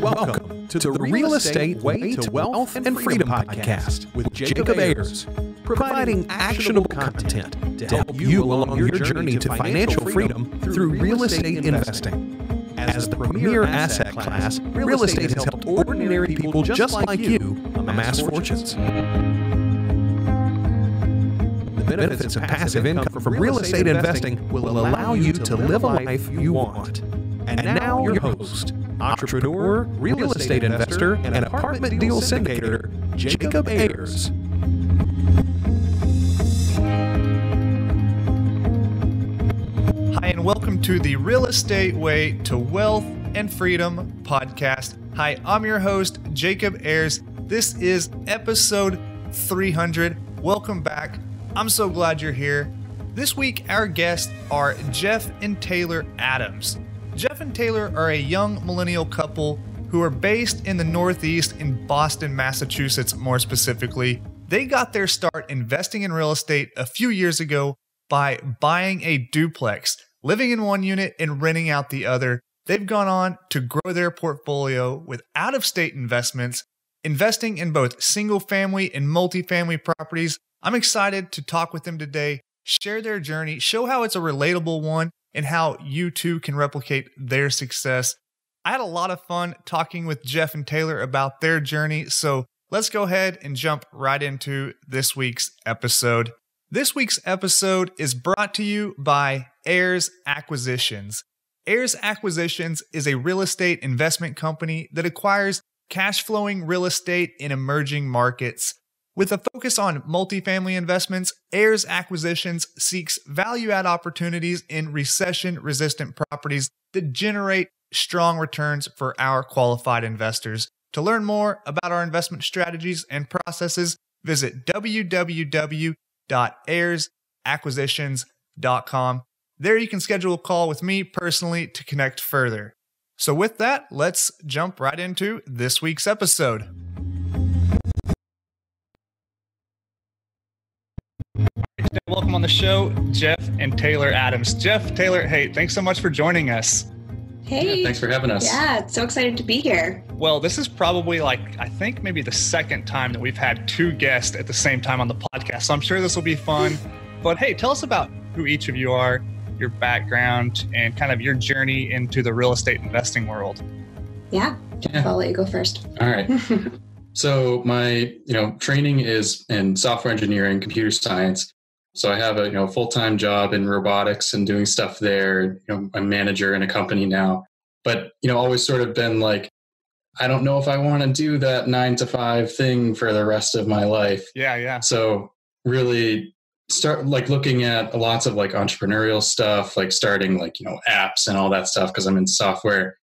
Welcome to the Real Estate Way to Wealth and Freedom podcast with Jacob Ayers, providing actionable content to help you along your journey to financial freedom through real estate investing. As the premier asset class, real estate has helped ordinary people just like you amass fortunes. The benefits of passive income from real estate investing will allow you to live a life you want. And now your host, entrepreneur, real estate investor, and apartment deal syndicator, Jacob Ayers. Hi, and welcome to the Real Estate Way to Wealth and Freedom podcast. Hi, I'm your host, Jacob Ayers. This is episode 300. Welcome back. I'm so glad you're here. This week, our guests are Jeff and Taylor Adams. Jeff and Taylor are a young millennial couple who are based in the Northeast in Boston, Massachusetts, more specifically. They got their start investing in real estate a few years ago by buying a duplex, living in one unit and renting out the other. They've gone on to grow their portfolio with out-of-state investments, investing in both single-family and multifamily properties. I'm excited to talk with them today, share their journey, show how it's a relatable one, and how you too can replicate their success. I had a lot of fun talking with Jeff and Taylor about their journey, so let's go ahead and jump right into this week's episode. This week's episode is brought to you by Ayers Acquisitions. Ayers Acquisitions is a real estate investment company that acquires cash-flowing real estate in emerging markets. With a focus on multifamily investments, Ayers Acquisitions seeks value-add opportunities in recession-resistant properties that generate strong returns for our qualified investors. To learn more about our investment strategies and processes, visit www.ayersacquisitions.com. There you can schedule a call with me personally to connect further. So with that, let's jump right into this week's episode. Welcome on the show, Jeff and Taylor Adams. Jeff, Taylor, hey, thanks so much for joining us. Hey. Yeah, thanks for having us. Yeah, so excited to be here. Well, this is probably I think maybe the second time that we've had two guests at the same time on the podcast. So I'm sure this will be fun. But hey, tell us about who each of you are, your background, and kind of your journey into the real estate investing world. Yeah. I'll let you go first. All right. So my, training is in software engineering, computer science. So I have a full-time job in robotics and doing stuff there. I'm a manager in a company now, but always sort of been like, I don't know if I want to do that 9-to-5 thing for the rest of my life. Yeah. So really start looking at lots of entrepreneurial stuff, starting apps and all that stuff because I'm in software.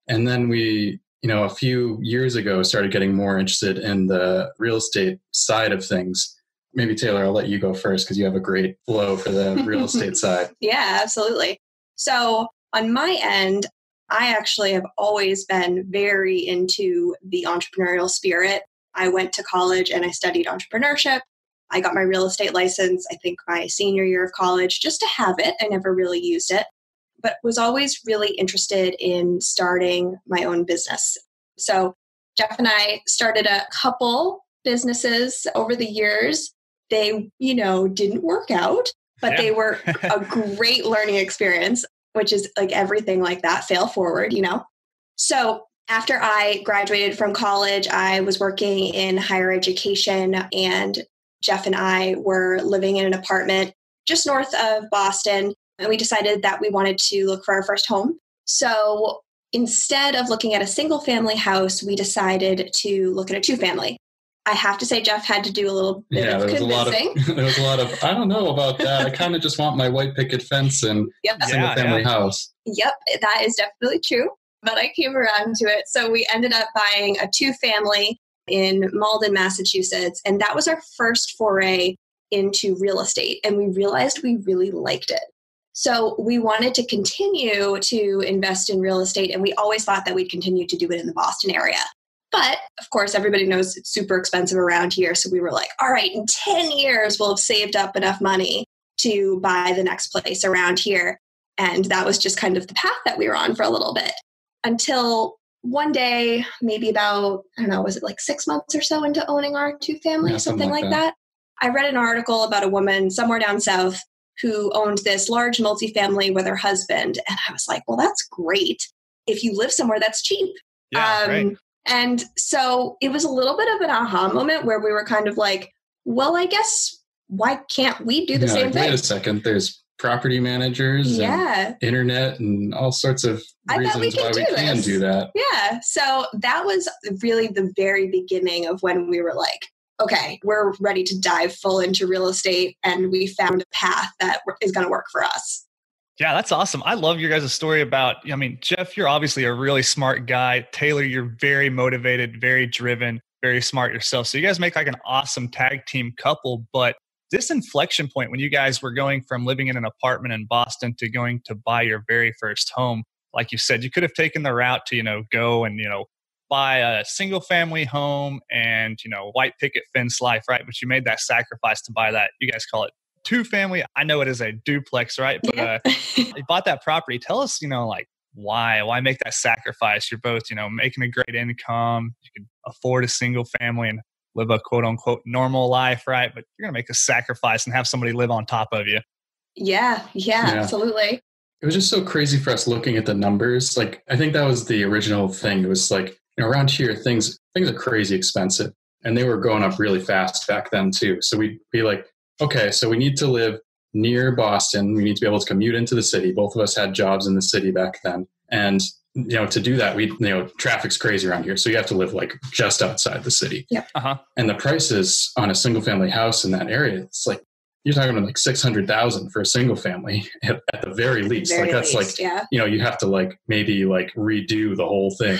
And then we, a few years ago started getting more interested in the real estate side of things. Maybe Taylor, I'll let you go first because you have a great flow for the real estate side. Yeah, absolutely. So on my end, I actually have always been very into the entrepreneurial spirit. I went to college and I studied entrepreneurship. I got my real estate license, I think my senior year of college, just to have it. I never really used it, but was always really interested in starting my own business. So Jeff and I started a couple businesses over the years. They, didn't work out, but they were a great learning experience, which is everything like that, fail forward, So after I graduated from college, I was working in higher education, and Jeff and I were living in an apartment just north of Boston, and we decided that we wanted to look for our first home. So instead of looking at a single family house, we decided to look at a two-family. I have to say, Jeff had to do a little bit of convincing. There was a lot of, I don't know about that. I kind of just want my white picket fence and single family house. Yep, that is definitely true. But I came around to it. So we ended up buying a two-family in Malden, Massachusetts. And that was our first foray into real estate. And we realized we really liked it. So we wanted to continue to invest in real estate. And we always thought that we'd continue to do it in the Boston area. But of course, everybody knows it's super expensive around here. So we were like, all right, in 10 years, we'll have saved up enough money to buy the next place around here. And that was just kind of the path that we were on for a little bit. until one day, maybe about, I don't know, was it like 6 months or so into owning our two family, something like that. I read an article about a woman somewhere down south who owned this large multifamily with her husband. And I was like, well, that's great. If you live somewhere that's cheap. Yeah, right. And so it was a little bit of an aha moment where we were kind of like, well, I guess, why can't we do the same thing? Wait a second. There's property managers and internet and all sorts of reasons why we can do that. Yeah. So that was really the very beginning of when we were like, okay, we're ready to dive full into real estate, and we found a path that is going to work for us. Yeah, that's awesome. I love your guys' story about, I mean, Jeff, you're obviously a really smart guy. Taylor, you're very motivated, very driven, very smart yourself. So you guys make like an awesome tag team couple. But this inflection point when you guys were going from living in an apartment in Boston to going to buy your very first home, like you said, you could have taken the route to, go and, buy a single family home and, white picket fence life, right? But you made that sacrifice to buy that. You guys call it two family. I know it is a duplex, right? But you bought that property. Tell us, why make that sacrifice? You're both, making a great income. You can afford a single family and live a quote unquote normal life, right? But you're going to make a sacrifice and have somebody live on top of you. Yeah, absolutely. It was just so crazy for us looking at the numbers. Like, I think that was the original thing. It was like, around here, things are crazy expensive, and they were going up really fast back then too. So we'd be like, okay, so we need to live near Boston. We need to be able to commute into the city. Both of us had jobs in the city back then. And, to do that, traffic's crazy around here. So you have to live like just outside the city. Yep. And the prices on a single family house in that area, it's like, you're talking about like 600,000 for a single family at the very least. You have to like maybe like redo the whole thing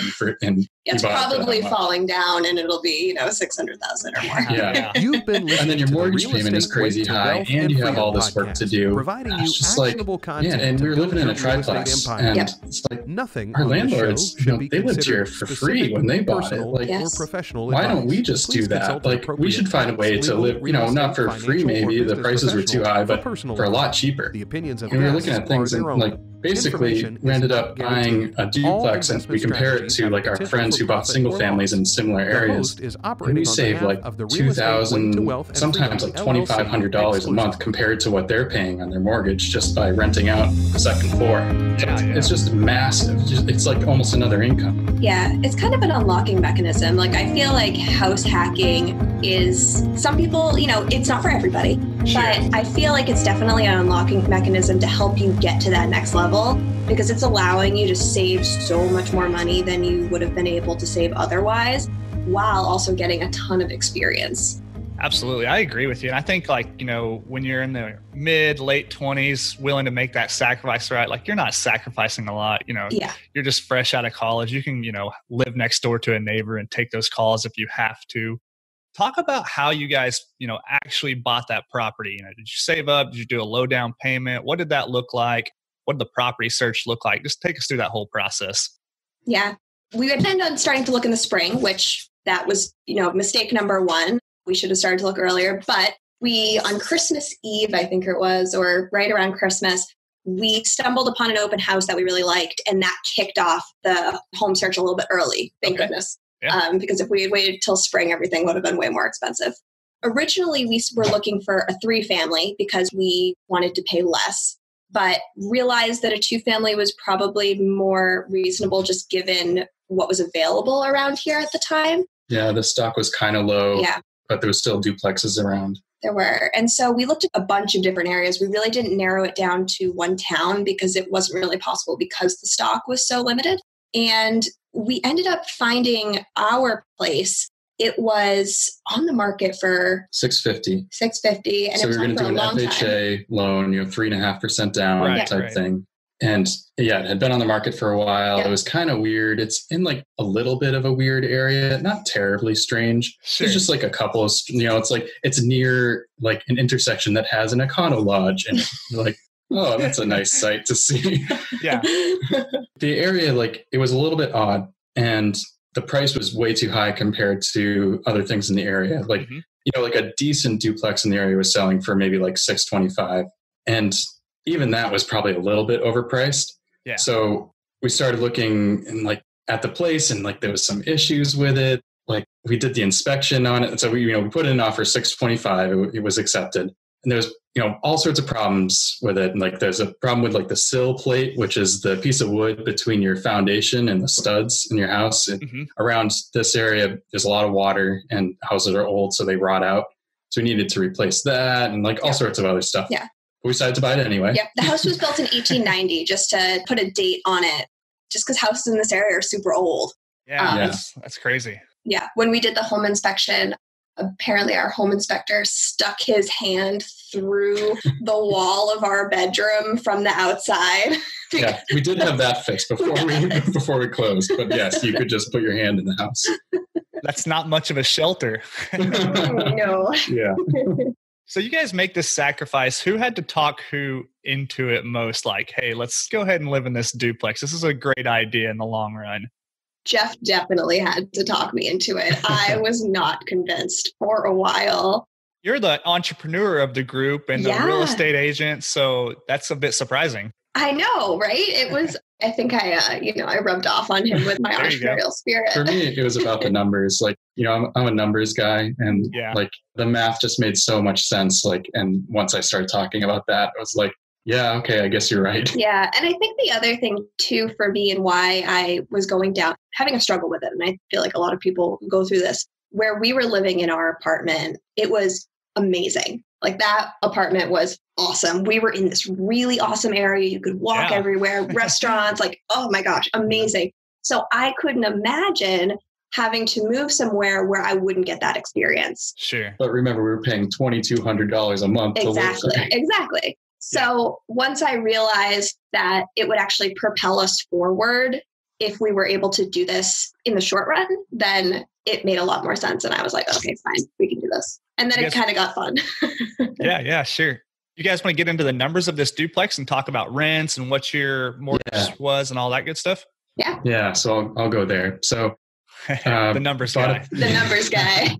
it's probably falling down, and it'll be 600,000 or more. Yeah. You've been listening and then your to mortgage the Real payment is Estate crazy Way to high, Wealth and you have Freedom all this work to podcast, do. providing you It's just actionable content. And we were to living in a build your real estate triplex, empire. and it's like Nothing our on this landlords, show should be they lived here considered for free when they bought it. personal, Like, or professional why advice. don't we just Please do that? consult an Like, we appropriate should find a way tax, to legal, live, real not for estate, free financial, or maybe. The business prices were too professional high, for but personal for a lot advice. cheaper. The opinions of And we were guests looking at are things and their own. like basically Information we ended is up not buying guaranteed. a duplex, and we compare it to like our friends who bought single families in similar areas. And we saved like $2,000, sometimes like $2,500 a month compared to what they're paying on their mortgage just by renting out the second floor. It's just massive. It's like almost another income. Yeah, it's kind of an unlocking mechanism. Like, I feel like house hacking is, some people, it's not for everybody, but I feel like it's definitely an unlocking mechanism to help you get to that next level, because it's allowing you to save so much more money than you would have been able to save otherwise, while also getting a ton of experience. Absolutely. I agree with you. And I think when you're in the late 20s, willing to make that sacrifice, right? Like, you're not sacrificing a lot, You're just fresh out of college. You can, live next door to a neighbor and take those calls if you have to. Talk about how you guys, actually bought that property. Did you save up? Did you do a low down payment? What did that look like? What did the property search look like? Just take us through that whole process. Yeah. We intend on starting to look in the spring, which that was, mistake number one. We should have started to look earlier, but on Christmas Eve, I think it was, or right around Christmas, we stumbled upon an open house that we really liked, and that kicked off the home search a little bit early. Thank goodness. Yeah. Because if we had waited till spring, everything would have been way more expensive. Originally, we were looking for a 3-family because we wanted to pay less, but realized that a 2-family was probably more reasonable just given what was available around here at the time. Yeah, the stock was kind of low. Yeah. But there was still duplexes around. There were. And so we looked at a bunch of different areas. We really didn't narrow it down to one town because it wasn't really possible because the stock was so limited. And we ended up finding our place. It was on the market for $650. And so we were going to do an FHA loan, 3.5% down type thing. And yeah, it had been on the market for a while. It was kind of weird. It's in like a little bit of a weird area, not terribly strange. It's just like a couple of, it's like, it's near like an intersection that has an Econo Lodge. And you're like, oh, that's a nice sight to see. Yeah. The area, like, it was a little bit odd, and the price was way too high compared to other things in the area. Like, like a decent duplex in the area was selling for maybe like $625. And even that was probably a little bit overpriced. Yeah. So we started looking and like at the place, and like there was some issues with it. Like we did the inspection on it. And so we put in an offer 625. It was accepted. And there's, all sorts of problems with it. And like there's a problem with like the sill plate, which is the piece of wood between your foundation and the studs in your house. Around this area, there's a lot of water and houses are old, so they rot out. So we needed to replace that and like all sorts of other stuff. Yeah. But we decided to buy it anyway. Yep. The house was built in 1890, just to put a date on it, just because houses in this area are super old. Yeah, that's crazy. Yeah. When we did the home inspection, apparently our home inspector stuck his hand through the wall of our bedroom from the outside. Yeah, we did have that fixed before we closed. But yes, you could just put your hand in the house. That's not much of a shelter. No. Yeah. So you guys make this sacrifice. Who had to talk who into it most? Like, hey, let's go ahead and live in this duplex. This is a great idea in the long run. Jeff definitely had to talk me into it. I was not convinced for a while. You're the entrepreneur of the group and the real estate agent, so that's a bit surprising. I know, right? It was, I think I rubbed off on him with my entrepreneurial spirit. For me, it was about the numbers. Like, I'm a numbers guy, and like the math just made so much sense. Like, and once I started talking about that, I was like, yeah, okay, I guess you're right. Yeah. And I think the other thing too, for me, and why I was going down, having a struggle with it, and I feel like a lot of people go through this, where we were living in our apartment, it was amazing. Like that apartment was awesome. We were in this really awesome area. You could walk everywhere, restaurants, like, oh my gosh, amazing. So I couldn't imagine having to move somewhere where I wouldn't get that experience. Sure. But remember, we were paying $2,200 a month. Exactly. So once I realized that it would actually propel us forward if we were able to do this in the short run, then it made a lot more sense. And I was like, okay, fine, we can do this. And then it kind of got fun. Yeah, sure. You guys want to get into the numbers of this duplex and talk about rents and what your mortgage was and all that good stuff? Yeah. Yeah. So I'll go there. So the numbers guy. The numbers guy.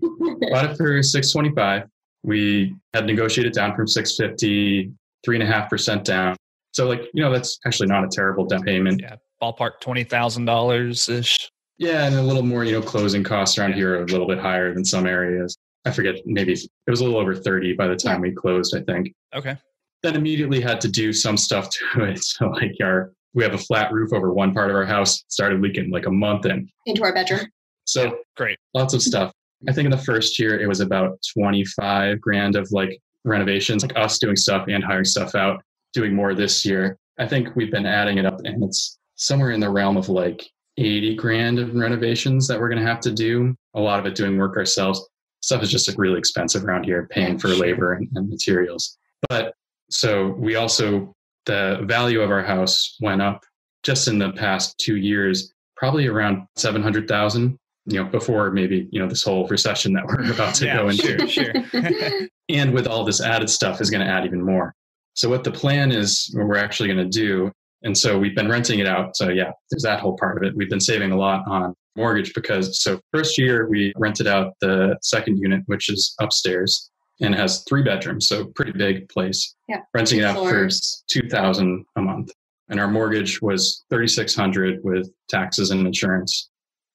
Bought it for $625. We had negotiated down from $650, 3.5% down. So that's actually not a terrible down payment. Yeah. Ballpark $20,000-ish. Yeah. And a little more, closing costs around here are a little bit higher than some areas. I forget, maybe it was a little over 30 by the time we closed, I think. Okay. Then immediately had to do some stuff to it. So we have a flat roof over one part of our house, started leaking like a month into our bedroom. So great. Lots of stuff. I think in the first year, it was about $25,000 of like renovations, like us doing stuff and hiring stuff out, doing more this year. I think we've been adding it up, and it's somewhere in the realm of like $80,000 of renovations that we're going to have to do. A lot of it doing work ourselves. Stuff is just like really expensive around here, paying for labor and materials. But so we also, the value of our house went up just in the past 2 years, probably around $700,000, before maybe, this whole recession that we're about to go into. Sure. And with all this added stuff is going to add even more. So what the plan is, what we're actually going to do, and so we've been renting it out. So yeah, there's that whole part of it. We've been saving a lot on mortgage because first year we rented out the second unit, which is upstairs and has 3 bedrooms. So pretty big place. Yeah. Renting it out for $2,000 a month. And our mortgage was $3,600 with taxes and insurance.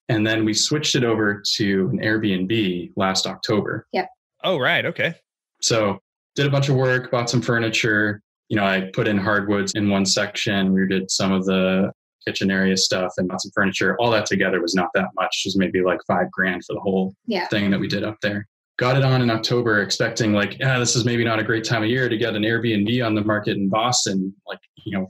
And then we switched it over to an Airbnb last October. Yeah. Oh, right. Okay. So did a bunch of work, bought some furniture. I put in hardwoods in one section. We did some of the kitchen area stuff and bought some furniture. All that together was not that much. It was maybe like $5,000 for the whole thing that we did up there. Got it on in October, expecting this is maybe not a great time of year to get an Airbnb on the market in Boston,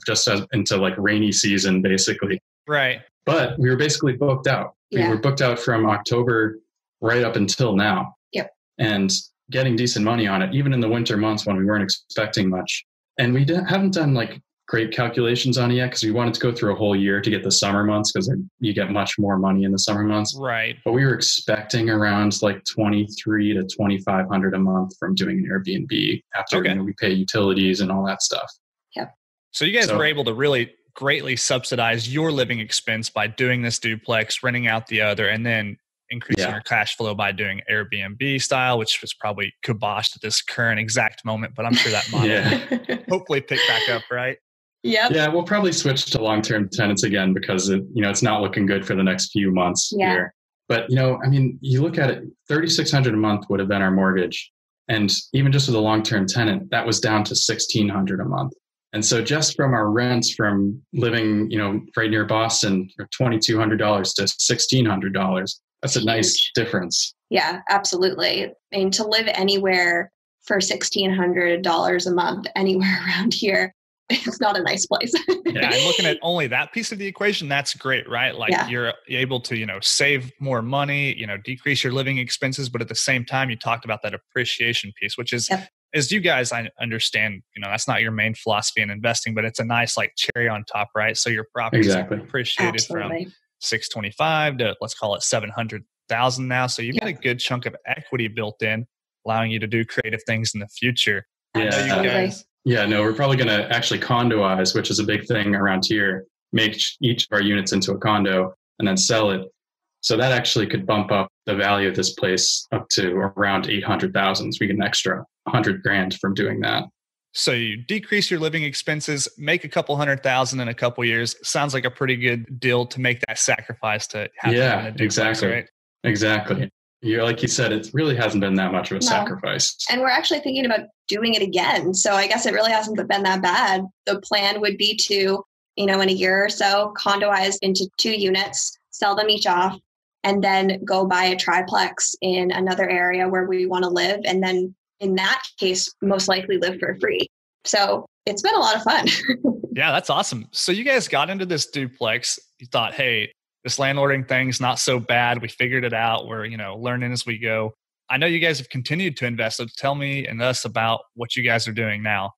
just into like rainy season, basically. Right. But we were basically booked out. We were booked out from October right up until now. Yep. And getting decent money on it, even in the winter months when we weren't expecting much. And we haven't done like great calculations on it yet because we wanted to go through a whole year to get the summer months because you get much more money in the summer months. Right. But we were expecting around like $2,300 to $2,500 a month from doing an Airbnb after we pay utilities and all that stuff. Yeah. So you guys were able to really greatly subsidize your living expense by doing this duplex, renting out the other, and then increasing your cash flow by doing Airbnb style, which was probably kiboshed at this current exact moment, but I'm sure that model hopefully pick back up, right? Yep. Yeah, we'll probably switch to long-term tenants again because it's not looking good for the next few months here. But you look at it, $3,600 a month would have been our mortgage, and even just with a long-term tenant, that was down to $1,600 a month. And so just from our rents from living, right near Boston, $2,200 to $1,600, that's a nice difference. Yeah, absolutely. I mean, to live anywhere for $1,600 a month, anywhere around here, it's not a nice place. Yeah, and looking at only that piece of the equation, that's great, right? Like you're able to, save more money, decrease your living expenses, but at the same time, you talked about that appreciation piece, which is, as you guys, I understand, that's not your main philosophy in investing, but it's a nice like cherry on top, right? So your properties are appreciated from 625 to, let's call it 700,000 now. So you've got a good chunk of equity built in, allowing you to do creative things in the future. We're probably going to actually condoize, which is a big thing around here, make each of our units into a condo and then sell it. So that actually could bump up the value of this place up to around 800,000. So we get an extra 100,000 from doing that. So you decrease your living expenses, make a couple 100,000 in a couple years. Sounds like a pretty good deal to make that sacrifice to have a duplex, exactly. Right? Exactly. Like you said, it really hasn't been that much of a sacrifice. And we're actually thinking about doing it again. So I guess it really hasn't been that bad. The plan would be to, in a year or so, condoize into 2 units, sell them each off, and then go buy a triplex in another area where we want to live. And then in that case, most likely live for free. So it's been a lot of fun. Yeah, that's awesome. So you guys got into this duplex. You thought, hey, this landlording thing's not so bad. We figured it out. We're, learning as we go. I know you guys have continued to invest. So tell me and us about what you guys are doing now.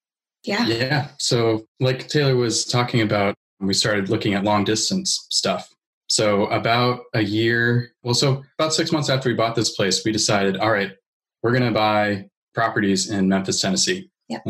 Yeah. So like Taylor was talking about, we started looking at long distance stuff. So about 6 months after we bought this place, we decided, all right, we're going to buy properties in Memphis, Tennessee. Yeah.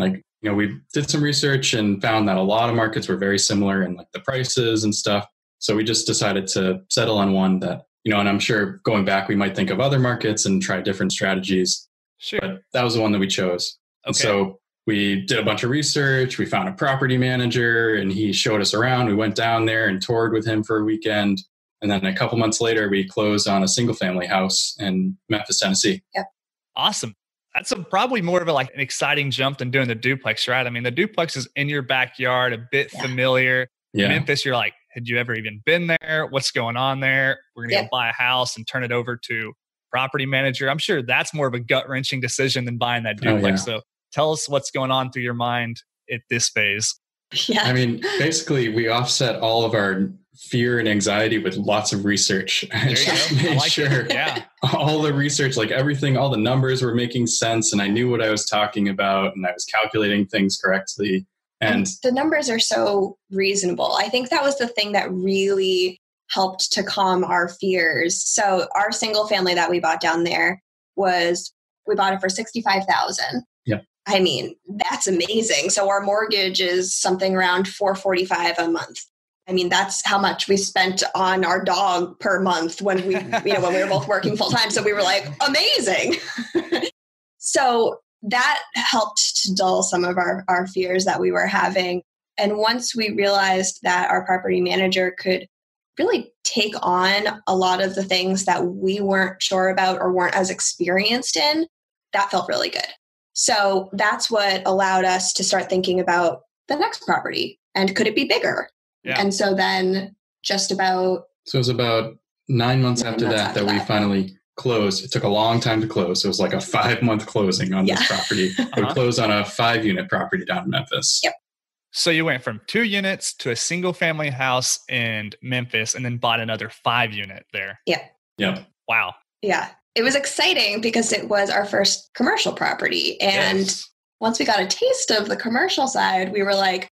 We did some research and found that a lot of markets were very similar in the prices and stuff. So we just decided to settle on one that, and I'm sure going back, we might think of other markets and try different strategies. Sure. But that was the one that we chose. Okay. And so we did a bunch of research. We found a property manager and he showed us around. We went down there and toured with him for a weekend. And then a couple months later, we closed on a single family house in Memphis, Tennessee. Yep. Awesome. That's probably more of an exciting jump than doing the duplex, right? I mean, the duplex is in your backyard, a bit familiar. Yeah. Memphis, you're like, had you ever even been there? What's going on there? We're going to go buy a house and turn it over to property manager. I'm sure that's more of a gut-wrenching decision than buying that duplex. So tell us what's going on through your mind at this phase. Yeah. I mean, basically, we offset all of our fear and anxiety with lots of research. I just made sure all the research, everything, all the numbers were making sense. And I knew what I was talking about and I was calculating things correctly. And the numbers are so reasonable. I think that was the thing that really helped to calm our fears. So our single family that we bought down there we bought it for $65,000. Yeah. I mean, that's amazing. So our mortgage is something around $445 a month. I mean, that's how much we spent on our dog per month when we were both working full time. So we were like, amazing. So that helped to dull some of our fears that we were having. And once we realized that our property manager could really take on a lot of the things that we weren't sure about or weren't as experienced in, that felt really good. So that's what allowed us to start thinking about the next property. And could it be bigger? Yeah. And so then So it was about 9 months after that we finally closed. It took a long time to close. It was like a 5-month closing on this property. We closed on a 5-unit property down in Memphis. Yep. So you went from 2 units to a single family house in Memphis and then bought another 5-unit there. Yeah. Yep. Wow. Yeah. It was exciting because it was our first commercial property. And once we got a taste of the commercial side, we were like,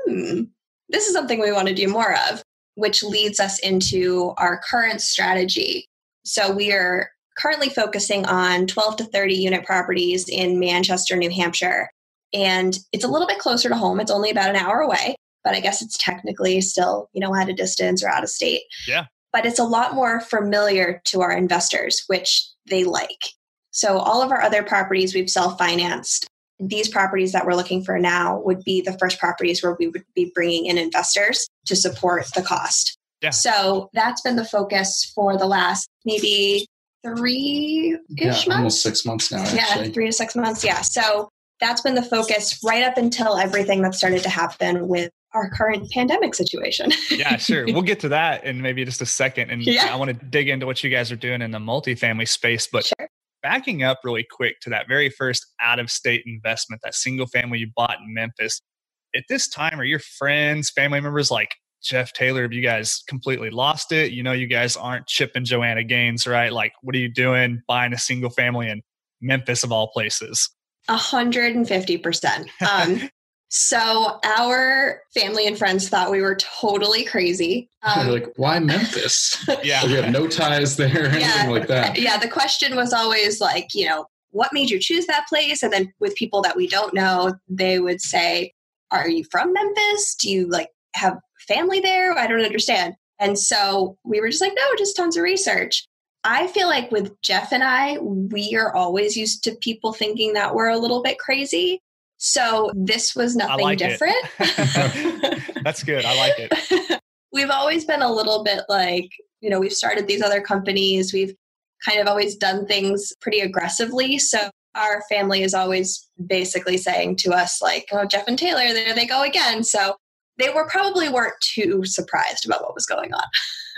this is something we want to do more of, which leads us into our current strategy. So we are currently focusing on 12 to 30 unit properties in Manchester, New Hampshire. And it's a little bit closer to home. It's only about an hour away, but I guess it's technically still, at a distance or out of state. Yeah. But it's a lot more familiar to our investors, which they like. So all of our other properties we've self-financed. these properties that we're looking for now would be the first properties where we would be bringing in investors to support the cost. Yeah. So that's been the focus for the last maybe 3-ish months. Almost 6 months now, actually. Yeah, 3 to 6 months. Yeah. So that's been the focus right up until everything that started to happen with our current pandemic situation. Yeah, sure. We'll get to that in maybe just a second. And Yeah. I want to dig into what you guys are doing in the multifamily space. But Sure. backing up really quick to that very first out-of-state investment, that single family you bought in Memphis. At this time, are your friends, family members like, Jeff Taylor, have you guys completely lost it? You know, you guys aren't Chip and Joanna Gaines, right? Like, what are you doing buying a single family in Memphis of all places? 150%. So our family and friends thought we were totally crazy. They're like, why Memphis? Yeah. We have no ties there or anything like that. Yeah. The question was always like, what made you choose that place? And then with people that we don't know, they would say, are you from Memphis? Do you have family there? I don't understand. And so we were just like, no, just tons of research. I feel like with Jeff and I, we are always used to people thinking that we're a little bit crazy. So this was nothing different. That's good. I like it. We've always been a little bit like, we've started these other companies. We've kind of always done things pretty aggressively. So our family is always basically saying to us like, oh, Jeff and Taylor, there they go again. So they weren't too surprised about what was going on.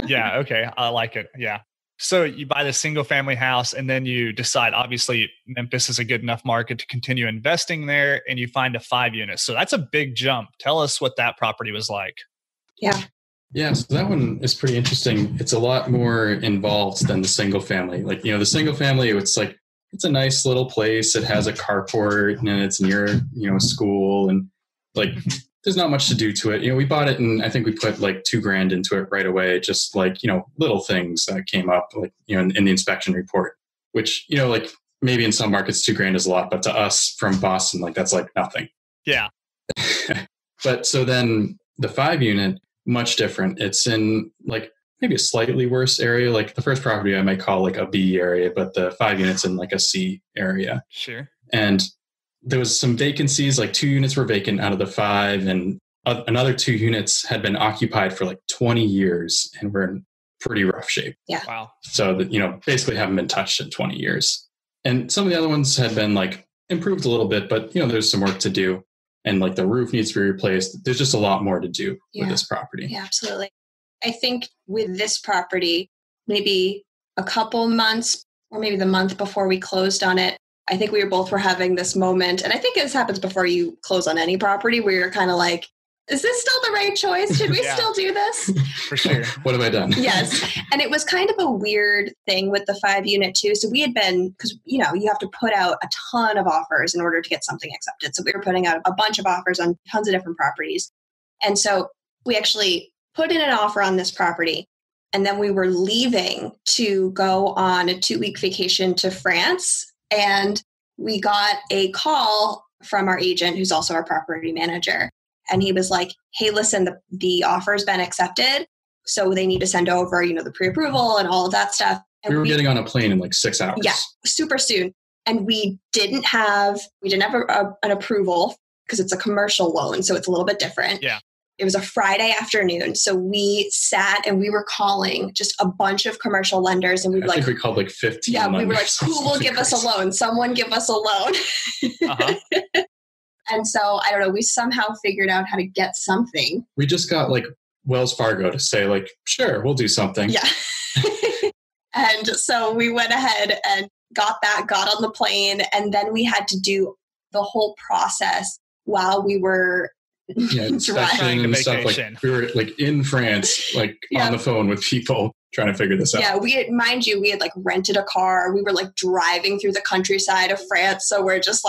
Yeah. Okay. I like it. Yeah. So you buy the single family house and then you decide, obviously, Memphis is a good enough market to continue investing there, and you find a 5-unit. So that's a big jump. Tell us what that property was like. Yeah. Yeah, so that one is pretty interesting. It's a lot more involved than the single family. Like, the single family, it's a nice little place. It has a carport and it's near, a school, and there's not much to do to it. We bought it and I think we put like $2,000 into it right away. Just little things that came up in the inspection report, which, maybe in some markets, $2,000 is a lot, but to us from Boston, that's like nothing. Yeah. But so then the 5-unit, much different. It's in maybe a slightly worse area. Like the first property I might call a B area, but the 5-unit's in a C area. Sure. And there was some vacancies, 2 units were vacant out of the 5, and another 2 units had been occupied for 20 years and were in pretty rough shape. Yeah. Wow. So that, basically haven't been touched in 20 years. And some of the other ones had been improved a little bit, but there's some work to do. And the roof needs to be replaced. There's just a lot more to do with this property. Yeah, absolutely. I think with this property, maybe a couple months or maybe the month before we closed on it, I think we were having this moment. And I think this happens before you close on any property where you're kind of like, is this still the right choice? Should we still do this? For sure. What have I done? Yes. And it was kind of a weird thing with the 5-unit too. So we had been, because, you have to put out a ton of offers in order to get something accepted. So we were putting out a bunch of offers on tons of different properties. And so we actually put in an offer on this property. And then we were leaving to go on a 2-week vacation to France. And we got a call from our agent, who's also our property manager. And he was like, hey, listen, the offer's been accepted. So they need to send over, the pre-approval and all of that stuff. And we were getting on a plane in 6 hours. Yeah, super soon. And we didn't have an approval because it's a commercial loan. So it's a little bit different. Yeah. It was a Friday afternoon. So we sat and we were calling just a bunch of commercial lenders. And I think we called 15. Yeah, we were like, who will give us a loan? Someone give us a loan. Uh-huh. And so, I don't know, we somehow figured out how to get something. We just got Wells Fargo to say sure, we'll do something. Yeah. And so we went ahead and got on the plane. And then we had to do the whole process while we were inspection and stuff. We were in France, on the phone with people trying to figure this out. Yeah, we had rented a car. We were driving through the countryside of France. So we're just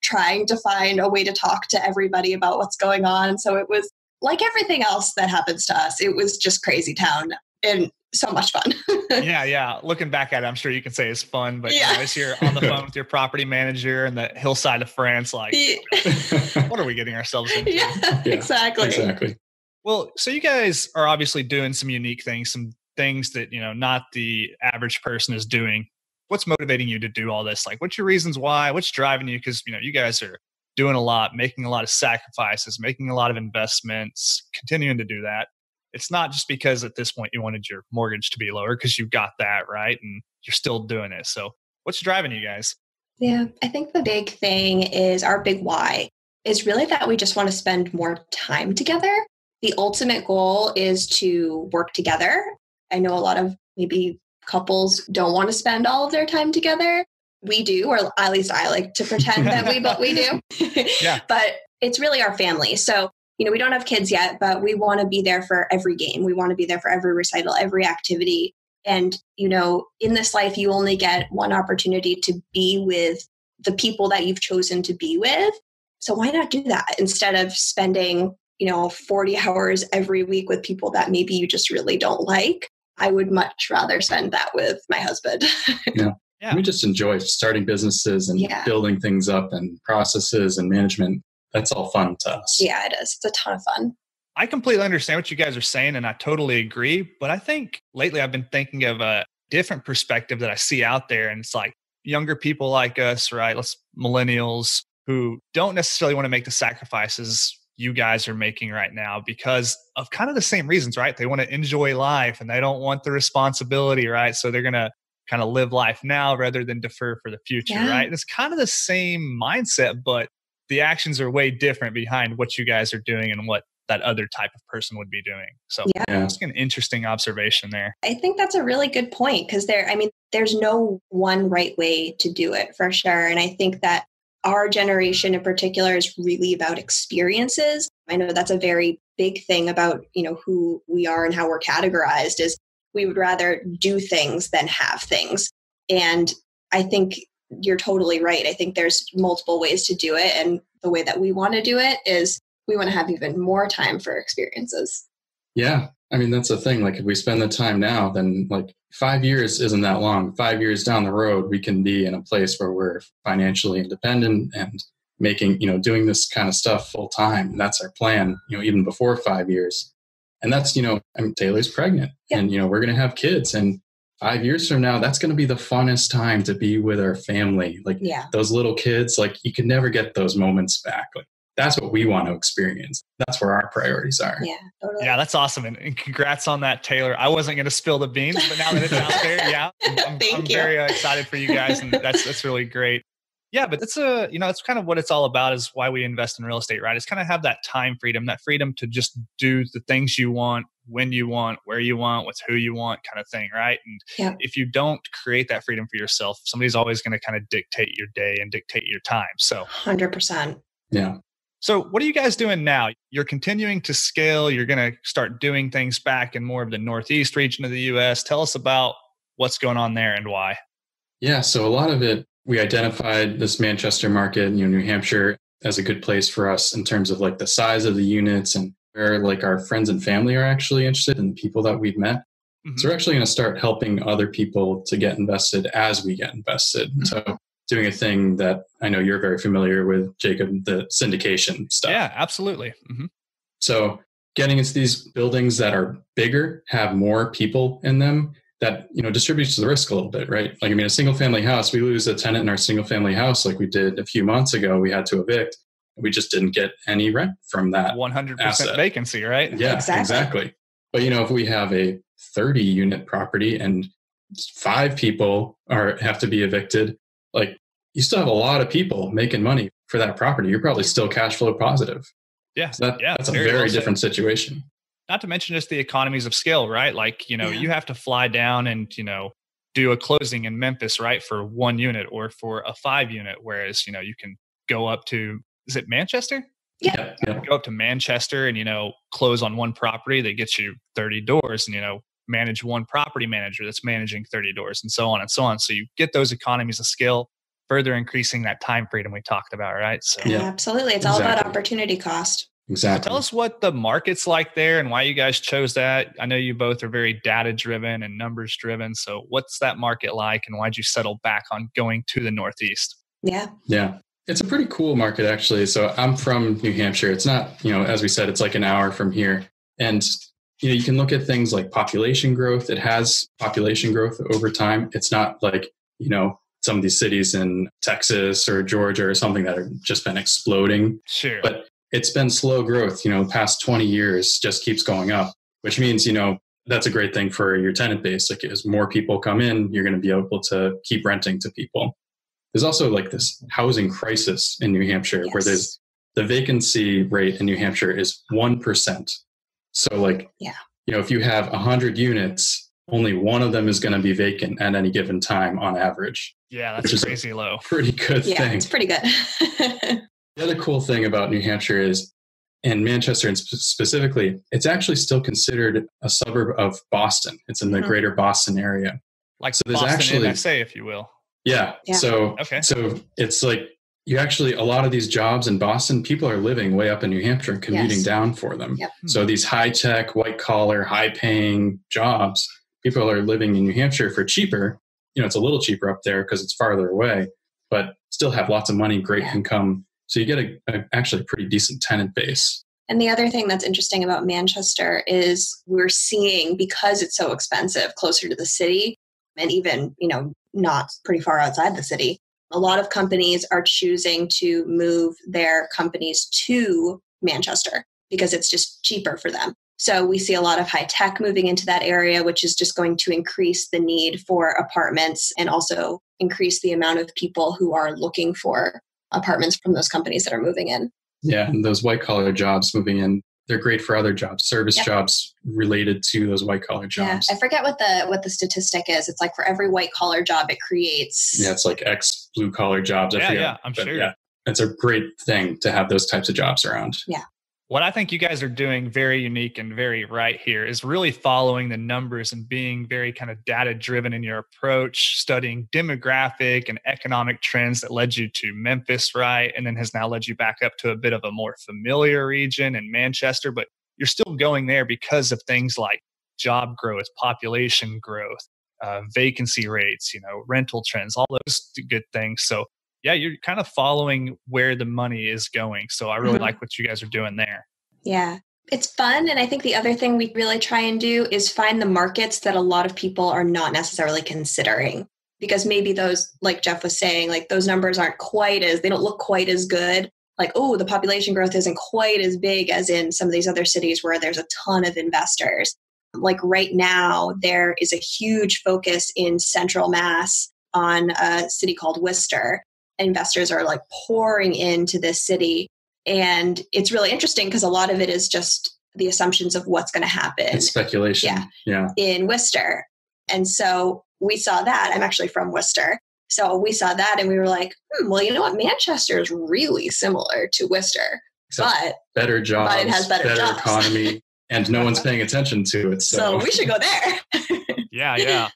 trying to find a way to talk to everybody about what's going on. So it was like everything else that happens to us. It was just crazy town and so much fun. Yeah. Looking back at it, I'm sure you can say it's fun, but as you're on the phone with your property manager and the hillside of France, what are we getting ourselves into? Yeah, exactly. Well, so you guys are obviously doing some unique things, some things that, not the average person is doing. What's motivating you to do all this? What's your reasons why? What's driving you? Because, you guys are doing a lot, making a lot of sacrifices, making a lot of investments, continuing to do that. It's not just because at this point you wanted your mortgage to be lower, because you've got that, right? And you're still doing it. So what's driving you guys? Yeah, I think the big thing is our big why is really that we just want to spend more time together. The ultimate goal is to work together. I know a lot of maybe couples don't want to spend all of their time together. We do, or at least I like to pretend that we do. Yeah. But it's really our family. So, we don't have kids yet, but we want to be there for every game. We want to be there for every recital, every activity. And, in this life, you only get one opportunity to be with the people that you've chosen to be with. So why not do that instead of spending, 40 hours every week with people that maybe you just really don't like? I would much rather spend that with my husband. Yeah. We just enjoy starting businesses and building things up and processes and management. That's all fun to us. Yeah, it is. It's a ton of fun. I completely understand what you guys are saying, and I totally agree. But I think lately I've been thinking of a different perspective that I see out there. And it's like younger people like us, right? Millennials who don't necessarily want to make the sacrifices you guys are making right now because of kind of the same reasons, right? They want to enjoy life and they don't want the responsibility, right? So they're going to kind of live life now rather than defer for the future, right? And it's kind of the same mindset, but the actions are way different behind what you guys are doing and what that other type of person would be doing. So it's an interesting observation there. I think that's a really good point because there's no one right way to do it for sure. And I think that our generation in particular is really about experiences. I know that's a very big thing about, who we are and how we're categorized is we would rather do things than have things. And I think you're totally right. I think there's multiple ways to do it. And the way that we want to do it is we want to have even more time for experiences. Yeah. That's the thing. Like if we spend the time now, then 5 years isn't that long. 5 years down the road, we can be in a place where we're financially independent and making, doing this kind of stuff full time. That's our plan, even before 5 years. And that's, Taylor's pregnant and, we're going to have kids. And 5 years from now, that's going to be the funnest time to be with our family. Those little kids, you can never get those moments back. That's what we want to experience. That's where our priorities are. Yeah, totally. Yeah, that's awesome. And congrats on that, Taylor. I wasn't going to spill the beans, but now that it's out there, I'm very excited for you guys. And that's really great. Yeah, but it's it's kind of what it's all about is why we invest in real estate, right? It's kind of have that time freedom, that freedom to just do the things you want, when you want, where you want, with who you want kind of thing, right? And if you don't create that freedom for yourself, somebody's always going to kind of dictate your day and dictate your time. So 100%. Yeah. So what are you guys doing now? You're continuing to scale. You're going to start doing things back in more of the Northeast region of the U.S. Tell us about what's going on there and why. Yeah. So a lot of it, we identified this Manchester market, New Hampshire, as a good place for us in terms of the size of the units and where our friends and family are actually interested in the people that we've met. Mm-hmm. So we're actually going to start helping other people to get invested as we get invested. Mm-hmm. So doing a thing that I know you're very familiar with, Jacob, the syndication stuff. Yeah, absolutely. Mm-hmm. So getting into these buildings that are bigger, have more people in them, that distributes the risk a little bit, right? A single family house, we lose a tenant in our single family house like we did a few months ago. We had to evict. We just didn't get any rent from that 100% asset. Vacancy, right? Yeah, exactly. But if we have a 30 unit property and 5 people have to be evicted, you still have a lot of people making money for that property. You're probably still cash flow positive. Yeah. So that's a very different situation. Not to mention just the economies of scale, right? You have to fly down and, do a closing in Memphis, right? For 1 unit or for a 5 unit. Whereas, you can go up to, is it Manchester? Yeah. Go up to Manchester and, close on one property that gets you 30 doors and, manage one property manager that's managing 30 doors and so on and so on. So you get those economies of scale, further increasing that time freedom we talked about, right? So absolutely. It's all about opportunity cost. Exactly. So tell us what the market's like there and why you guys chose that. I know you both are very data driven and numbers driven. So what's that market like and why'd you settle back on going to the Northeast? Yeah. It's a pretty cool market, actually. So I'm from New Hampshire. It's not, as we said, it's an hour from here. And, you can look at things like population growth. It has population growth over time. It's not some of these cities in Texas or Georgia or something that have just been exploding. Sure. But it's been slow growth, past 20 years just keeps going up, which means, that's a great thing for your tenant base. Like as more people come in, you're going to be able to keep renting to people. There's also like this housing crisis in New Hampshire where there's the vacancy rate in New Hampshire is 1%. So like, if you have 100 units, only one of them is going to be vacant at any given time on average. Yeah, that's crazy low. Pretty good thing. Yeah, it's pretty good. The other cool thing about New Hampshire is, and Manchester and specifically, it's actually still considered a suburb of Boston. It's in the greater Boston area. Like so there's Boston actually, MSA, if you will. Yeah. So it's like a lot of these jobs in Boston, people are living way up in New Hampshire and commuting down for them. Yep. So these high tech, white collar, high paying jobs, people are living in New Hampshire for cheaper. It's a little cheaper up there because it's farther away, but still have lots of money, great income. So you get actually a pretty decent tenant base. And the other thing that's interesting about Manchester is we're seeing, because it's so expensive, closer to the city, and even, not pretty far outside the city, a lot of companies are choosing to move their companies to Manchester because it's just cheaper for them. So we see a lot of high tech moving into that area, which is just going to increase the need for apartments and also increase the amount of people who are looking for apartments from those companies that are moving in. Yeah, and those white collar jobs moving in, they're great for other jobs, service jobs related to those white collar jobs. Yeah, I forget what the statistic is. It's like for every white collar job, it creates. Yeah, it's like X blue collar jobs. I'm sure. Yeah, it's a great thing to have those types of jobs around. Yeah. What I think you guys are doing very unique and very right here is really following the numbers and being very kind of data driven in your approach, studying demographic and economic trends that led you to Memphis, right? And then has now led you back up to a bit of a more familiar region in Manchester, but you're still going there because of things like job growth, population growth, vacancy rates, rental trends, all those good things. So yeah, you're kind of following where the money is going. So I really like what you guys are doing there. Yeah, it's fun. And I think the other thing we really try and do is find the markets that a lot of people are not necessarily considering. Because maybe those, like Jeff was saying, like those numbers they don't look quite as good. Like, oh, the population growth isn't quite as big as in some of these other cities where there's a ton of investors. Like right now, there is a huge focus in Central Mass on a city called Worcester. Investors are like pouring into this city. And it's really interesting because a lot of it is just the assumptions of what's going to happen. It's speculation. Yeah. In Worcester. And so we saw that. I'm actually from Worcester. So we saw that and we were like, well, you know what? Manchester is really similar to Worcester. But better jobs, but it has better jobs. Economy, and no one's paying attention to it. So we should go there. Yeah.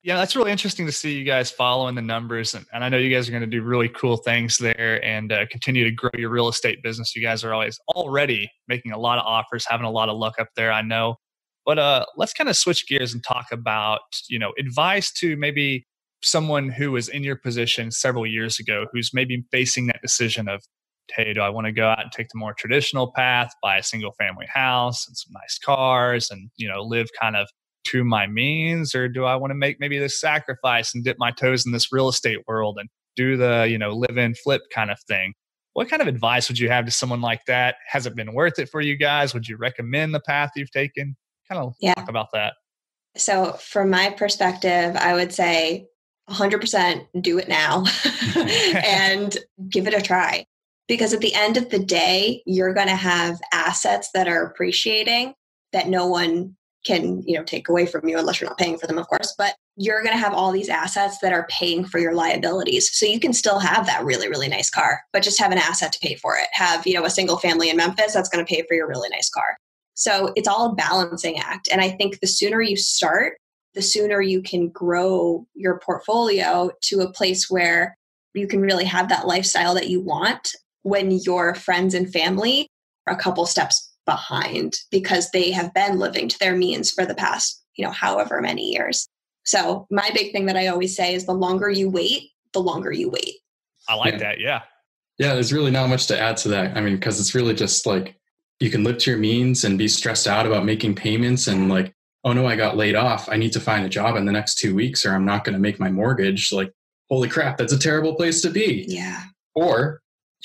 Yeah, that's really interesting to see you guys following the numbers. And I know you guys are going to do really cool things there and continue to grow your real estate business. You guys are already making a lot of offers, having a lot of luck up there, I know. But let's kind of switch gears and talk about, advice to maybe someone who was in your position several years ago, who's maybe facing that decision of, hey, do I want to go out and take the more traditional path, buy a single family house and some nice cars and, live kind of to my means, or do I want to make maybe this sacrifice and dip my toes in this real estate world and do the, live in flip kind of thing? What kind of advice would you have to someone like that? Has it been worth it for you guys? Would you recommend the path you've taken? Kind of talk about that. So from my perspective, I would say 100% do it now and give it a try. Because at the end of the day, you're going to have assets that are appreciating that no one can, take away from you unless you're not paying for them, of course. But you're going to have all these assets that are paying for your liabilities. So you can still have that really, really nice car, but just have an asset to pay for it. Have, a single family in Memphis that's going to pay for your really nice car. So it's all a balancing act. And I think the sooner you start, the sooner you can grow your portfolio to a place where you can really have that lifestyle that you want when your friends and family are a couple steps behind because they have been living to their means for the past, however many years. So my big thing that I always say is the longer you wait, the longer you wait. I like that. Yeah. Yeah. There's really not much to add to that. I mean, because it's really just like you can live to your means and be stressed out about making payments and like, oh no, I got laid off. I need to find a job in the next 2 weeks or I'm not going to make my mortgage. Like, holy crap, that's a terrible place to be. Yeah. Or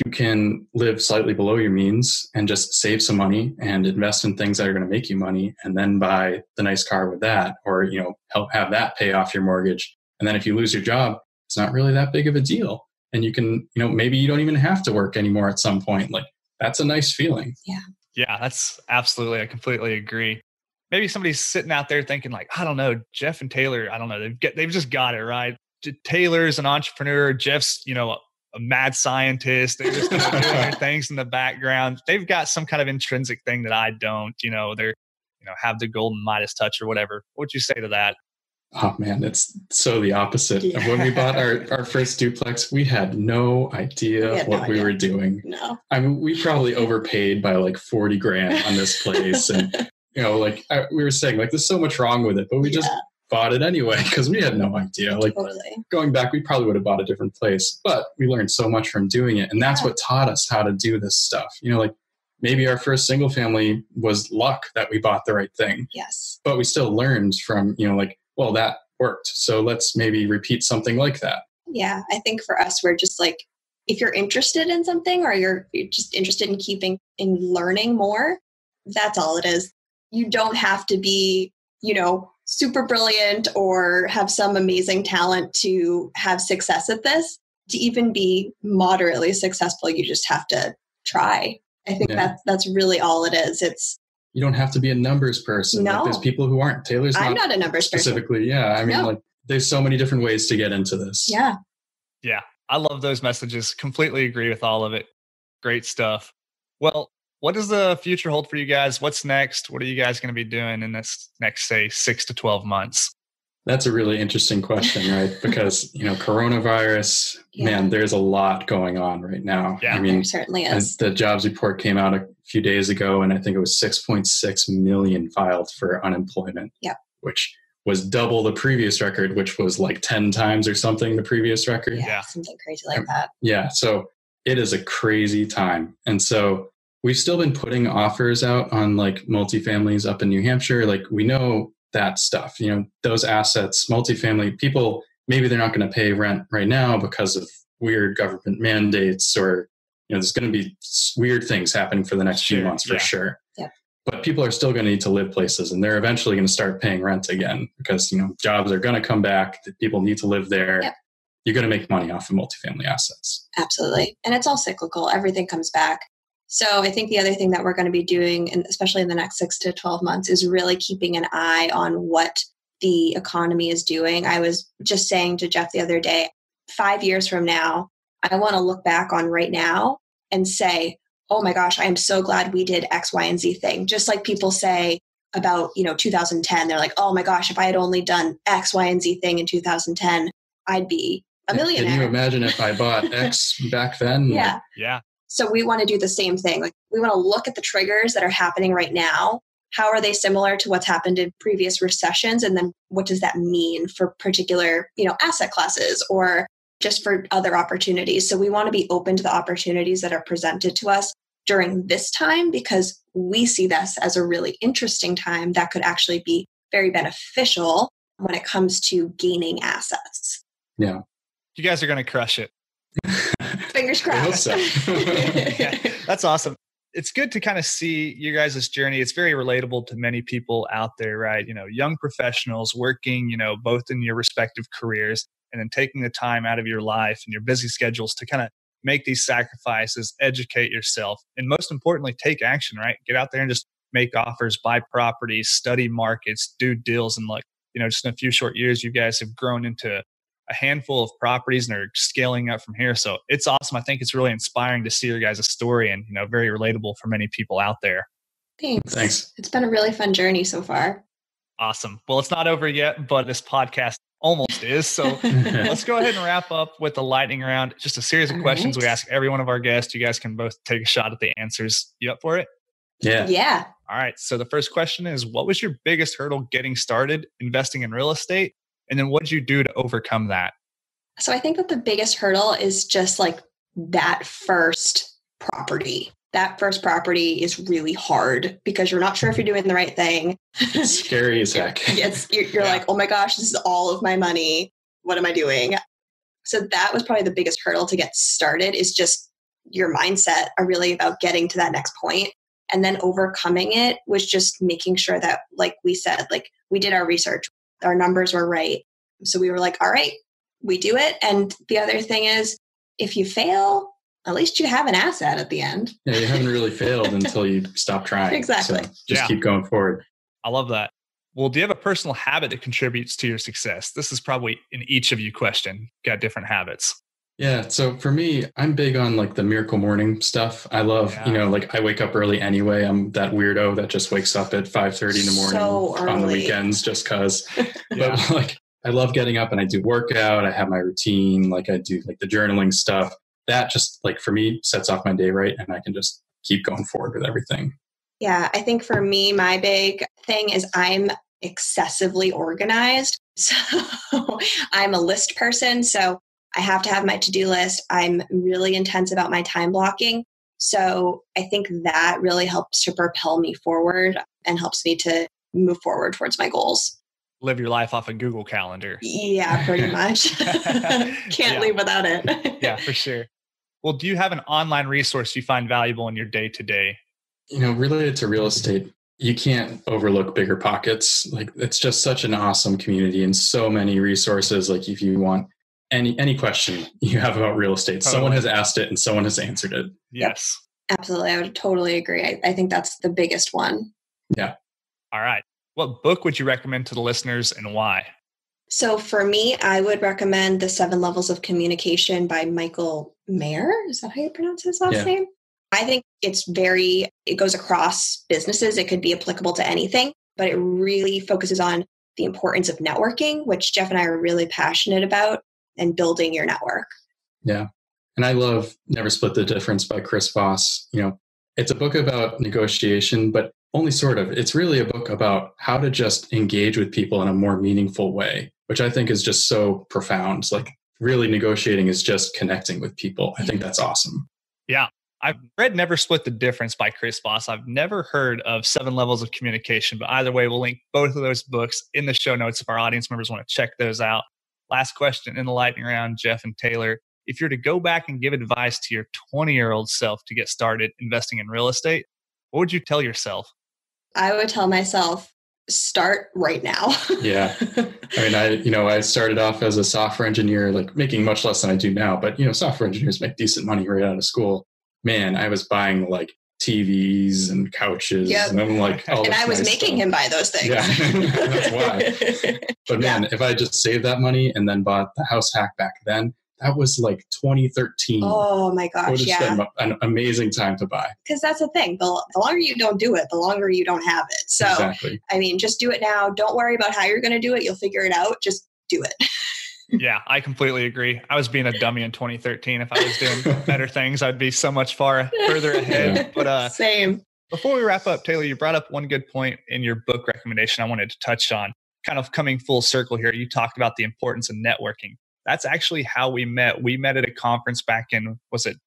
you can live slightly below your means and just save some money and invest in things that are going to make you money, and then buy the nice car with that, or, help have that pay off your mortgage. And then if you lose your job, it's not really that big of a deal. And you can, maybe you don't even have to work anymore at some point. Like, that's a nice feeling. Yeah. Yeah, that's absolutely, I completely agree. Maybe somebody's sitting out there thinking like, I don't know, Jeff and Taylor, I don't know, they've just got it right. Taylor's an entrepreneur. Jeff's, a mad scientist. They're just doing their things in the background. They've got some kind of intrinsic thing that I don't, they're, have the golden Midas touch or whatever. What would you say to that? Oh man, it's so the opposite. Yeah. When we bought our first duplex, we had no idea what we were doing. No. I mean, we probably overpaid by like 40 grand on this place. And, we were saying like, there's so much wrong with it, but we just bought it anyway because we had no idea. Like, totally. Going back, we probably would have bought a different place, but we learned so much from doing it. And that's what taught us how to do this stuff. Maybe our first single family was luck that we bought the right thing. Yes. But we still learned from, well, that worked. So let's maybe repeat something like that. Yeah. I think for us, we're just like, if you're interested in something or you're just interested in learning more, that's all it is. You don't have to be, super brilliant or have some amazing talent to have success at this. To even be moderately successful, you just have to try. I think that's really all it is. You don't have to be a numbers person. No. Like, there's people who aren't. Taylor's I'm not a numbers specifically. person. Yeah. I mean, there's so many different ways to get into this. Yeah. Yeah. I love those messages. Completely agree with all of it. Great stuff. Well, what does the future hold for you guys? What's next? What are you guys going to be doing in this next, say, 6 to 12 months? That's a really interesting question, right? Because, coronavirus, man, there's a lot going on right now. Yeah, there certainly is. The jobs report came out a few days ago, and I think it was 6.6 million filed for unemployment, which was double the previous record, which was like 10 times or something the previous record. Yeah, something crazy like that. Yeah, so it is a crazy time. And so we've still been putting offers out on like multifamilies up in New Hampshire. Like, we know that stuff, those assets, multifamily people, maybe they're not going to pay rent right now because of weird government mandates, or, there's going to be weird things happening for the next few months for sure. Yeah. But people are still going to need to live places, and they're eventually going to start paying rent again because, jobs are going to come back. People need to live there. Yep. You're going to make money off of multifamily assets. Absolutely. And it's all cyclical. Everything comes back. So I think the other thing that we're going to be doing, and especially in the next 6 to 12 months, is really keeping an eye on what the economy is doing. I was just saying to Jeff the other day, 5 years from now, I want to look back on right now and say, oh my gosh, I am so glad we did X, Y, and Z thing. Just like people say about, 2010, they're like, oh my gosh, if I had only done X, Y, and Z thing in 2010, I'd be a millionaire. Can you imagine if I bought X back then? Yeah. Yeah. So we want to do the same thing. Like, we want to look at the triggers that are happening right now. How are they similar to what's happened in previous recessions? And then what does that mean for particular, asset classes or just for other opportunities? So we want to be open to the opportunities that are presented to us during this time, because we see this as a really interesting time that could actually be very beneficial when it comes to gaining assets. Yeah. You guys are going to crush it. Fingers crossed. I hope so. Yeah, that's awesome. It's good to kind of see your guys' journey. It's very relatable to many people out there, right? Young professionals working, both in your respective careers, and then taking the time out of your life and your busy schedules to kind of make these sacrifices, educate yourself, and most importantly, take action, right? Get out there and just make offers, buy properties, study markets, do deals. And just in a few short years, you guys have grown into a handful of properties and are scaling up from here. So it's awesome. I think it's really inspiring to see your guys' story, and, very relatable for many people out there. Thanks. It's been a really fun journey so far. Awesome. Well, it's not over yet, but this podcast almost is. So let's go ahead and wrap up with the lightning round. Just a series of questions we ask every one of our guests. You guys can both take a shot at the answers. You up for it? Yeah. Yeah. All right. So the first question is, what was your biggest hurdle getting started investing in real estate? And then what did you do to overcome that? So I think that the biggest hurdle is just like that first property. That first property is really hard because you're not sure if you're doing the right thing. It's scary as heck. You're like, oh my gosh, this is all of my money. What am I doing? So that was probably the biggest hurdle to get started, is just your mindset are really about getting to that next point. And then overcoming it was just making sure that, like we said, like we did our research, our numbers were right. So we were like, all right, we do it. And the other thing is, if you fail, at least you have an asset at the end. Yeah, you haven't really failed until you stop trying. Exactly. So just keep going forward. I love that. Well, do you have a personal habit that contributes to your success? This is probably an each of you question. Got different habits. Yeah. So for me, I'm big on like the miracle morning stuff. I love, like I wake up early anyway. I'm that weirdo that just wakes up at 5:30 in the morning on the weekends just cause. But like, I love getting up and I do workout. I have my routine. Like I do like the journaling stuff. That just like for me sets off my day right. And I can just keep going forward with everything. Yeah. I think for me, my big thing is I'm excessively organized. So I'm a list person. So I have to have my to-do list. I'm really intense about my time blocking. So I think that really helps to propel me forward and helps me to move forward towards my goals. Live your life off a Google Calendar. Yeah, pretty much. Can't leave without it. Yeah, for sure. Well, do you have an online resource you find valuable in your day-to-day? Related to real estate, you can't overlook Bigger Pockets. Like it's just such an awesome community and so many resources. Like if you want any question you have about real estate, someone has asked it and someone has answered it. Yes. Absolutely. I would totally agree. I think that's the biggest one. Yeah. All right. What book would you recommend to the listeners and why? So for me, I would recommend The 7 Levels of Communication by Michael Mayer. Is that how you pronounce his last name? I think it goes across businesses. It could be applicable to anything, but it really focuses on the importance of networking, which Jeff and I are really passionate about, and building your network. Yeah. And I love Never Split the Difference by Chris Voss. It's a book about negotiation, but only sort of. It's really a book about how to just engage with people in a more meaningful way, which I think is just so profound. Like really negotiating is just connecting with people. I think that's awesome. Yeah. I've read Never Split the Difference by Chris Voss. I've never heard of 7 Levels of Communication, but either way, we'll link both of those books in the show notes if our audience members want to check those out. Last question in the lightning round, Jeff and Taylor. If you're to go back and give advice to your 20-year-old self to get started investing in real estate, what would you tell yourself? I would tell myself, start right now. Yeah. I mean, I started off as a software engineer, like making much less than I do now, but software engineers make decent money right out of school. Man, I was buying like TVs and couches. Yep. And I'm like, and I was making him buy those things. Yeah, that's why. But man, if I just saved that money and then bought the house hack back then, that was like 2013. Oh my gosh. It would have been an amazing time to buy. Because that's the thing. The longer you don't do it, the longer you don't have it. So, exactly. I mean, just do it now. Don't worry about how you're going to do it. You'll figure it out. Just do it. Yeah, I completely agree. I was being a dummy in 2013. If I was doing better things, I'd be so much further ahead. Yeah. But same. Before we wrap up, Taylor, you brought up one good point in your book recommendation I wanted to touch on. Kind of coming full circle here, you talked about the importance of networking. That's actually how we met. We met at a conference back in, was it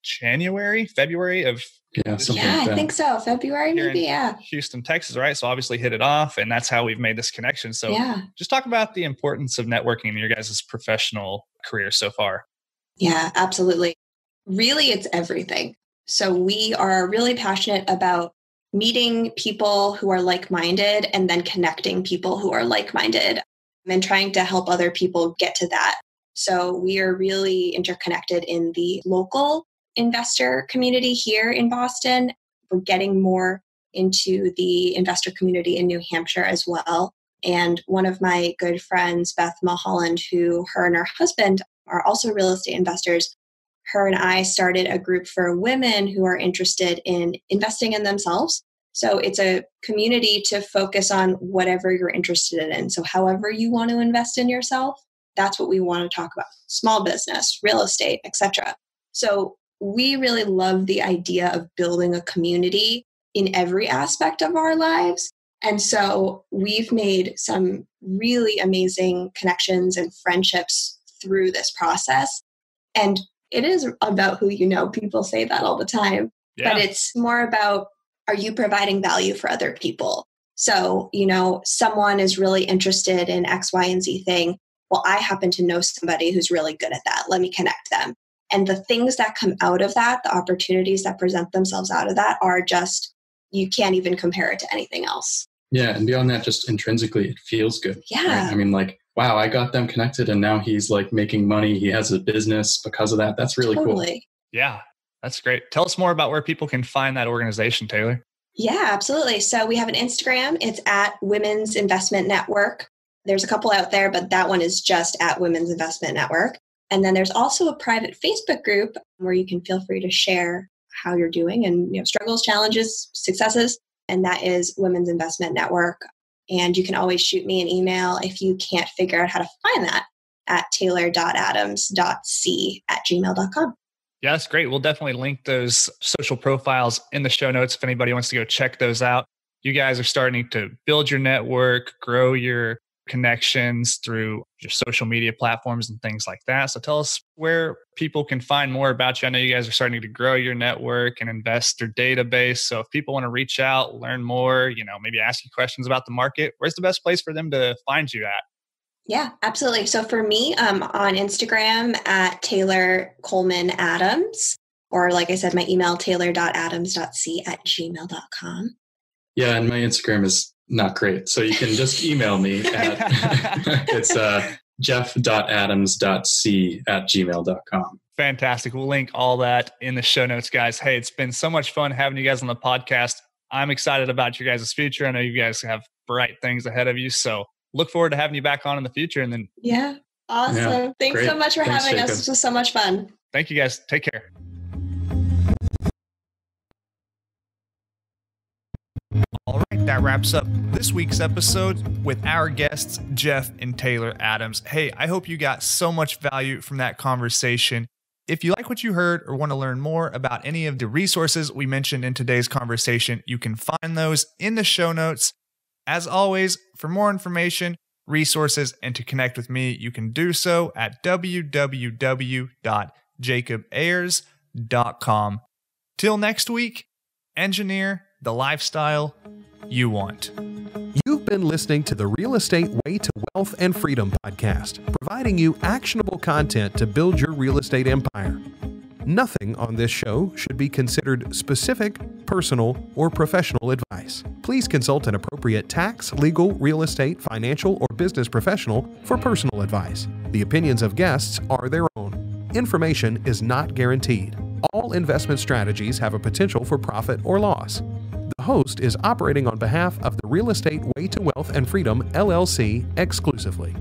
February of? Yeah, something like that. I think so. February, maybe. Yeah. Houston, Texas, right? So obviously hit it off, and that's how we've made this connection. So just talk about the importance of networking in your guys' professional career so far. Yeah, absolutely. Really, it's everything. So we are really passionate about meeting people who are like-minded and then connecting people who are like-minded and trying to help other people get to that. So we are really interconnected in the local investor community here in Boston. We're getting more into the investor community in New Hampshire as well. And one of my good friends, Beth Mulholland, who her and her husband are also real estate investors, her and I started a group for women who are interested in investing in themselves. So it's a community to focus on whatever you're interested in. So however you want to invest in yourself, that's what we want to talk about. Small business, real estate, etc. So we really love the idea of building a community in every aspect of our lives. And so we've made some really amazing connections and friendships through this process. And it is about who you know. People say that all the time, but it's more about, are you providing value for other people? So, someone is really interested in X, Y, and Z thing. well, I happen to know somebody who's really good at that. Let me connect them. And the things that come out of that, the opportunities that present themselves out of that are just, you can't even compare it to anything else. Yeah. And beyond that, just intrinsically, it feels good. Yeah. Right? I mean, like, wow, I got them connected and now he's like making money. He has a business because of that. That's really cool. Yeah, that's great. Tell us more about where people can find that organization, Taylor. Yeah, absolutely. So we have an Instagram. It's at Women's Investment Network. There's a couple out there, but that one is just at Women's Investment Network. And then there's also a private Facebook group where you can feel free to share how you're doing and struggles, challenges, successes. And that is Women's Investment Network. And you can always shoot me an email if you can't figure out how to find that at taylor.adams.c@gmail.com. Yeah, that's great. We'll definitely link those social profiles in the show notes if anybody wants to go check those out. You guys are starting to build your network, grow your connections through your social media platforms and things like that. So tell us where people can find more about you. I know you guys are starting to grow your network and investor database. So if people want to reach out, learn more, maybe ask you questions about the market, where's the best place for them to find you at? Yeah, absolutely. So for me, on Instagram at Taylor Coleman Adams, or like I said, my email, taylor.adams.c@gmail.com. Yeah, and my Instagram is not great. So you can just email me at it's jeff.adams.c@gmail.com. Fantastic. We'll link all that in the show notes, guys. Hey, it's been so much fun having you guys on the podcast. I'm excited about your guys' future. I know you guys have bright things ahead of you. So look forward to having you back on in the future. And then, yeah, awesome. Yeah, Thanks so much for having us. This was so much fun. Thank you, guys. Take care. All right, that wraps up this week's episode with our guests, Jeff and Taylor Adams. Hey, I hope you got so much value from that conversation. If you like what you heard or want to learn more about any of the resources we mentioned in today's conversation, you can find those in the show notes. As always, for more information, resources, and to connect with me, you can do so at www.jacobayers.com. Till next week, engineer the lifestyle you want. You've been listening to the Real Estate Way to Wealth and Freedom podcast, providing you actionable content to build your real estate empire. Nothing on this show should be considered specific, personal, or professional advice. Please consult an appropriate tax, legal, real estate, financial, or business professional for personal advice. The opinions of guests are their own. Information is not guaranteed. All investment strategies have a potential for profit or loss. The host is operating on behalf of the Real Estate Way to Wealth and Freedom, LLC, exclusively.